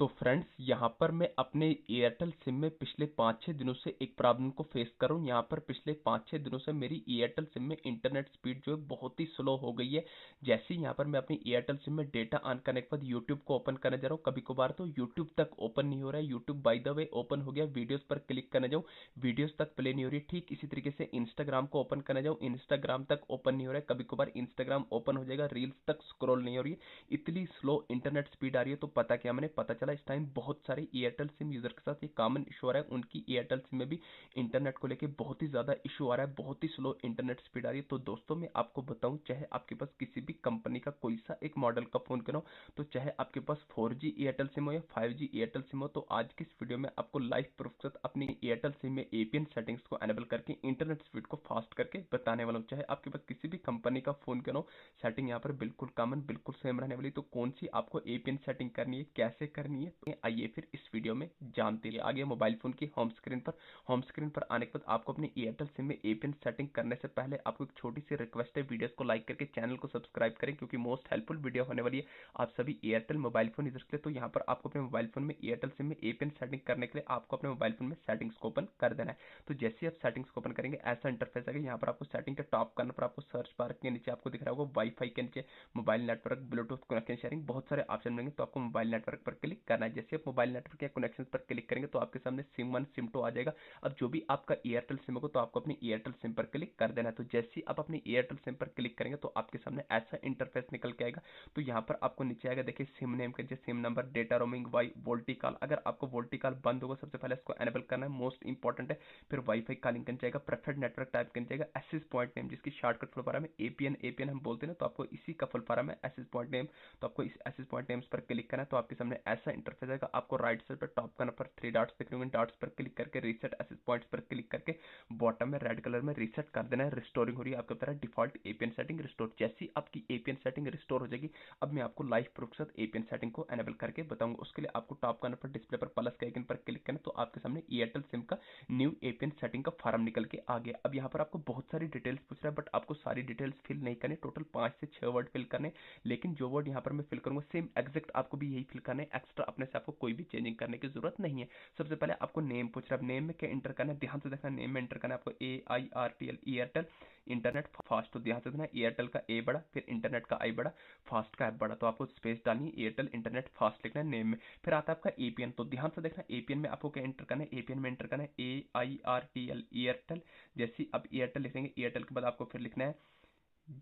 तो फ्रेंड्स यहाँ पर मैं अपने एयरटेल सिम में पिछले 5-6 दिनों से एक प्रॉब्लम को फेस कर रहा हूँ। यहाँ पर पिछले 5-6 दिनों से मेरी एयरटेल सिम में इंटरनेट स्पीड जो है बहुत ही स्लो हो गई है। जैसे ही यहाँ पर मैं अपनी एयरटेल सिम में डेटा ऑन करने के बाद यूट्यूब को ओपन करने जा रहा हूँ, कभी कभार तो यूट्यूब तक ओपन नहीं हो रहा है। YouTube by the way open हो गया, वीडियोस पर क्लिक करने जाऊँ, वीडियोस तक प्ले नहीं हो रही। ठीक इसी तरीके से इंस्टाग्राम को ओपन करने जाऊँ, इंस्टाग्राम तक ओपन नहीं हो रहा है। कभी कभार इंस्टाग्राम ओपन हो जाएगा, रील्स तक स्क्रॉल नहीं हो रही है। इतनी स्लो इंटरनेट स्पीड आ रही है। तो पता क्या, मैंने पता चला इस टाइम बहुत सारे एयरटेल सिम यूजर के साथ ये कॉमन इशू आ रहा है। उनकी एयरटेल सिम में भी इंटरनेट को लेके बहुत ही ज्यादा इशू आ रहा है, बहुत ही स्लो इंटरनेट स्पीड आ रही है। तो दोस्तों मैं आपको बताऊं, चाहे आपके पास किसी भी कंपनी का कोई सा एक मॉडल का फोन क्यों ना हो, तो चाहे आपके पास 4G एयरटेल सिम हो या 5G एयरटेल सिम हो, तो आज की इस वीडियो में आपको लाइव प्रूफ के साथ अपनी एयरटेल सिम में एपीएन सेटिंग्स को एनेबल करके इंटरनेट स्पीड को फास्ट करके बताने वाला हूं। चाहे आपके पास किसी भी कंपनी का फोन क्यों ना हो, सेटिंग यहाँ पर बिल्कुल कॉमन, बिल्कुल सेम रहने वाली। तो कौन सी आपको एपीएन सेटिंग करनी है, कैसे करनी है, तो आइए फिर इस वीडियो में जानते हैं। आगे मोबाइल फोन की होम स्क्रीन पर, होम स्क्रीन पर आने के बाद आपको अपनी एयरटेल सिम में एपीएन सेटिंग करने से पहले आपको एक छोटी सी रिक्वेस्ट है, वीडियोस को लाइक करके चैनल को सब्सक्राइब करें, क्योंकि मोस्ट हेल्पफुल वीडियो होने वाली है आप सभी एयरटेल मोबाइल फोन यूजर्स के लिए। तो यहाँ पर आपको अपने मोबाइल फोन में एयरटेल सिम में एपीएन सेटिंग करने के लिए आपको अपने मोबाइल फोन में सेटिंग्स को ओपन कर देना है। तो जैसे ही आप सेटिंग्स को ओपन करेंगे ऐसा इंटरफेस आएगा। यहाँ पर आपको सेटिंग के टॉप करने पर आपको सर्च बार के नीचे आपको दिख रहा होगा वाईफाई के नीचे mobile network, Bluetooth connection, sharing, बहुत सारे ऑप्शन मिलेंगे। तो आपको मोबाइल नेटवर्क पर क्लिक करना है। जैसे आप मोबाइल नेटवर्क या कनेक्शन पर क्लिक करेंगे तो आपके सामने सिम 1 सिम 2 आ जाएगा। अब जो भी आपका एयरटेल सिम होगा तो आपको अपनी एयरटेल सिम पर क्लिक कर देना है। तो जैसे ही आप अपनी एयरटेल सिम पर क्लिक करेंगे तो आपके सामने ऐसा इंटरफेस निकल के आएगा। तो यहाँ पर आपको नीचे आएगा, देखिए सिम नेम के नीचे SIM number, data roaming, wi VoLTE call. अगर आपको वोल्टी कॉल बंद होगा सबसे पहले इसको एनेबल करना है, मोस्ट इंपॉर्टेंट है। फिर वाईफाई कॉलिंग के नीचे आएगा, प्रेफर्ड नेटवर्क टाइप के नीचे आएगा, एक्सेस पॉइंट नेम जिसकी शॉर्टकट फुल फॉर्म है एपीएन, एपीएन हम बोलते हैं ना, तो आपको इसी का फुल फॉर्म है एक्सेस पॉइंट नेम। तो आपको इस एक्सेस पॉइंट नेम्स पर क्लिक करना है। तो आपके सामने ऐसा इंटरफेस आएगा। आपको राइट साइड पर टॉप करना पर 3 डॉट्स दिख रहे होंगे, डॉट्स पर क्लिक करके रीसेट एक्सेस पॉइंट्स पर क्लिक करके बॉटम में रेड कलर में रीसेट कर देना है। रिस्टोरिंग हो रही है आपके तरह डिफॉल्ट एपीएन सेटिंग रिस्टोर। जैसी आपकी एपीएन सेटिंग रिस्टोर हो जाएगी, अब मैं आपको लाइव प्रूफ के साथ एपीएन सेटिंग को एनेबल करके बताऊंगा। उसके लिए आपको टॉप करना पर डिस्प्ले पर प्लस के आइकन पर क्लिक करना, तो आपके सामने एयरटेल सिम का न्यू एपीएन सेटिंग का फॉर्म निकल के आ गया। अब यहाँ पर आपको बहुत सारी डिटेल्स पूछ रहा है, बट आपको सारी डिटेल्स फिल नहीं करनी, टोटल 5 से 6 वर्ड फिल करने। लेकिन जो वर्ड यहाँ पर मैं फिल करूंगा सेम एग्जैक्ट आपको भी यही फिल करना है, एक्स्ट्रा अपने से आपको कोई भी चेंजिंग करने की जरूरत नहीं है। सबसे पहले आपको नेम पूछ रहा है, नेम में क्या इंटर करना है, ध्यान से देखना, नेम में इंटर करना है आपको AIRTL, एयरटेल इंटरनेट फास्ट। तो ध्यान से देखना, एयरटेल का ए बड़ा, फिर इंटरनेट का आई बड़ा, फास्ट का एफ बड़ा। तो आपको स्पेस डालनी है, एयरटेल इंटरनेट फास्ट लिखना है नेम में। फिर आता है आपका एपीएन। तो ध्यान से देखना, एपीएन में आपको क्या इंटर करना है, एपीएन में इंटर करना है AIRTL, एयरटेल। जैसे आप एयरटेल लिखेंगे, एयरटेल के बाद आपको फिर लिखना है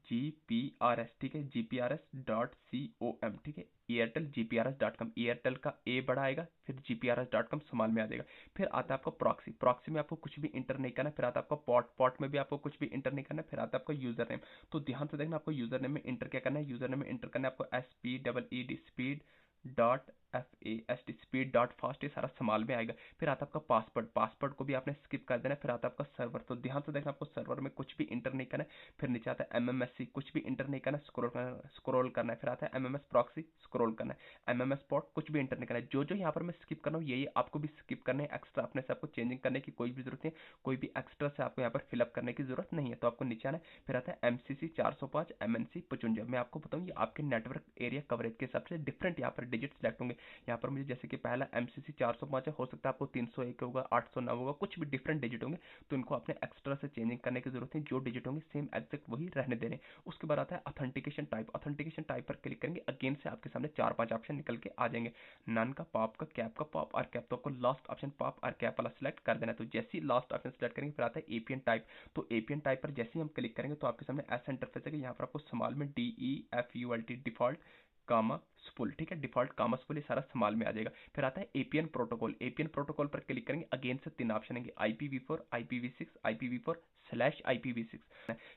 GPRS, ठीक है, GPRS.com, ठीक है, एयरटेल GPRS.com। एयरटेल का ए बड़ा आएगा, फिर GPRS.com स्मॉल में आ जाएगा। फिर आता है आपका प्रॉक्सी, प्रॉक्सी में आपको कुछ भी इंटर नहीं करना। फिर आता है आपका पॉट, पॉट में भी आपको कुछ भी इंटर नहीं करना। फिर आता है आपका यूजर नेम। तो ध्यान से देखना, आपको यूजर नेम में इंटर क्या करना है, यूजर नेम में इंटर करना है आपको SPEED speed dot FAST, speed dot fast, ये सारा स्मॉल में आएगा। फिर आता है आपका पासवर्ड, पासवर्ड को भी आपने स्किप कर देना। फिर आता है आपका सर्वर। तो ध्यान से देखना, आपको सर्वर में कुछ भी इंटर नहीं करना है। फिर नीचे आता है MMSC, कुछ भी इंटर नहीं करना, स्क्रॉल करना है। फिर आता है MMS प्रॉक्सी, स्क्रॉल करना है। MMS पॉट, कुछ भी इंटर नहीं करना है। जो जो यहाँ पर मैं स्किप कर रहा हूँ यही आपको भी स्किप करना है। एक्स्ट्रा अपने से आपको चेंजिंग करने की कोई भी जरूरत नहीं, कोई भी एक्स्ट्रा से आपको यहाँ पर फिलअप करने की जरूरत नहीं है। तो आपको नीचे आना है। फिर आता है MCC 405, MNC 55। मैं आपको बताऊँ ये आपके नेटवर्क एरिया कवरेज के हिसाब से डिफरेंट यहाँ पर डिजिट सेलेक्ट होंगे। यहाँ पर मुझे जैसे कि पहला MCC 405 है, हो सकता है आपको 301 होगा, 809 होगा, कुछ भी डिफरेंट डिजिट होंगे। तो इनको अपने एक्स्ट्रा से चेंजिंग करने की जरूरत है। जो डिजिट होंगे सेम एग्जैक्ट वही रहने देने। उसके बाद आता है ऑथेंटिकेशन टाइप, ऑथेंटिकेशन टाइप पर क्लिक करेंगे, अगेन से आपके सामने 4-5 ऑप्शन निकल के आ जाएंगे, नन का, पॉप का, कैप का, पॉप और कैप। तो आपको लास्ट ऑप्शन पॉप और कैप वाला सिलेक्ट कर देना है। तो जैसे ही लास्ट ऑप्शन सिलेक्ट करेंगे फिर आता है एपीएन टाइप। तो एपीएन टाइप पर जैसे ही हम क्लिक करेंगे तो आपके सामने ऐसा इंटरफेस है कि यहाँ पर आपको स्मॉल में DEFULT डिफॉल्ट कामा फुल, ठीक है, डिफॉल्ट कॉमर्स फुल, ये सारा स्मॉल में आ जाएगा। फिर आता है एपीएन प्रोटोकॉल, एपीएन प्रोटोकॉल पर क्लिक करेंगे, अगेन से 3 ऑप्शन आएंगे, IPv4, IPv6, IPv4/IPv6।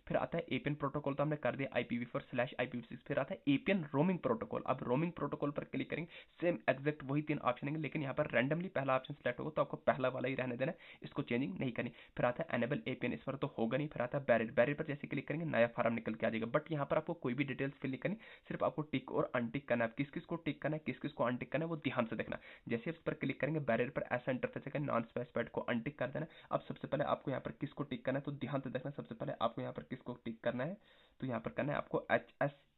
फिर आता है एपीएन प्रोटोकॉल, तो हमने कर दिया IPv4/IPv6। फिर आता है एपीएन रोमिंग प्रोटोकॉल। अब रोमिंग प्रोटोकॉल पर क्लिक करेंगे, सेम एग्जैक्ट वही 3 ऑप्शन आएंगे, लेकिन यहाँ पर रैंडमली पहला ऑप्शन सेलेक्ट होगा तो आपको पहला वाला ही रहने देना है, इसको चेंजिंग नहीं करनी। फिर आता है एनेबल एपीएन, इस पर तो होगा नहीं। फिर आता है बैरियर, बैरियर पर जैसे क्लिक करेंगे नया फॉर्म निकल के आ जाएगा, बट यहाँ पर आपको कोई भी डिटेल्स फिल नहीं करनी, सिर्फ आपको टिक और अनटिक करना है। किस किस को टिक करना है, किस किस को अनटिक करना है वो ध्यान से देखना। जैसे इस पर क्लिक करेंगे बैरियर पर ऐसा इंटरफेस है, नॉन स्पेसिफाइड को अनटिक कर देना। अब सबसे पहले आपको यहाँ पर किसको टिक करना है, तो ध्यान से देखना, सबसे पहले आपको यहाँ पर किसको टिक करना है, तो यहाँ पर करना है आपको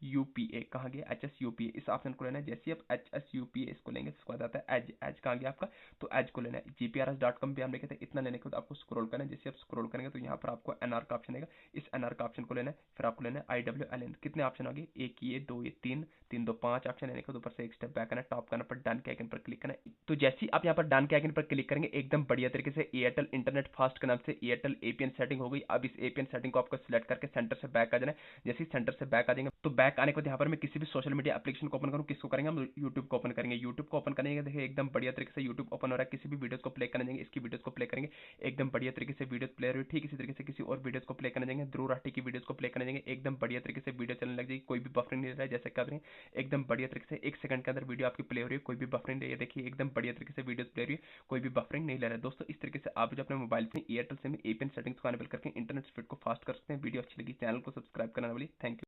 HSUPA, कहाँ गया HSUPA, इस ऑप्शन को लेना है। जैसे आप HSUPA इसको लेंगे तो उसके बाद आता है एज, एज कहाँ गया आपका, तो एज को लेना है। GPRS.com पे हम लिखे थे, इतना लेने के बाद आपको स्क्रॉल करना है। जैसे आप स्क्रॉल करेंगे तो यहाँ पर आपको NR का ऑप्शन आएगा, इस NR का ऑप्शन को लेना है। फिर आपको लेना है IWLN, कितने ऑप्शन आ गए, एक ये, दो ये, तीन, तीन दो पांच ऑप्शन लेने के बाद ऊपर से एक स्टेप बैक करना, टॉप करना पर डन के आइकन पर क्लिक करना है। तो जैसे ही आप यहाँ पर डन के आइकन पर क्लिक करेंगे एकदम बढ़िया तरीके से एयरटेल इंटरनेट फास्ट के नाम से एयरटेल APN सेटिंग हो गई। अब इस APN सेटिंग को आपको सिलेक्ट करके सेंटर से बैक आ जाना है। जैसे ही सेंटर से बैक आ जाएंगे तो बैक आने के बाद यहाँ पर मैं किसी भी सोशल मीडिया एप्लीकेशन को ओपन करूँ, किसको करेंगे हम, यूट्यूब को ओपन करेंगे। यूट्यूब को ओपन करेंगे, देखिए एकदम बढ़िया तरीके से यूट्यूब ओपन हो रहा है। किसी भी वीडियोस को प्ले करने जाएंगे, इसकी वीडियोस को प्ले करेंगे, एकदम बढ़िया तरीके से वीडियोस प्ले हो रही है। ठीक इसी तरीके से किसी और वीडियोस को प्ले करने जाएंगे, ध्रुव राठी की वीडियोस को प्ले करने जाएंगे, एकदम बढ़िया तरीके से वीडियो चलने लग जाएगी, कोई भी बफरिंग नहीं रहा है। जैसे कर रहे हैं एकदम बढ़िया तरीके से 1 सेकंड के अंदर वीडियो आपकी प्ले हो रही है, कोई भी बफरिंग नहीं है। देखिए एकदम बढ़िया तरीके से वीडियो प्ले हो रही है, कोई भी बफरिंग नहीं ले रहा है। दोस्तों इस तरीके से आप जो अपने मोबाइल से एयरटेल सिम APN सेटिंग्स को अनेबल करके इंटरनेट स्पीड को फास्ट कर सकते हैं। वीडियो अच्छी लगी चैनल को सब्सक्राइब करना वाली, थैंक यू।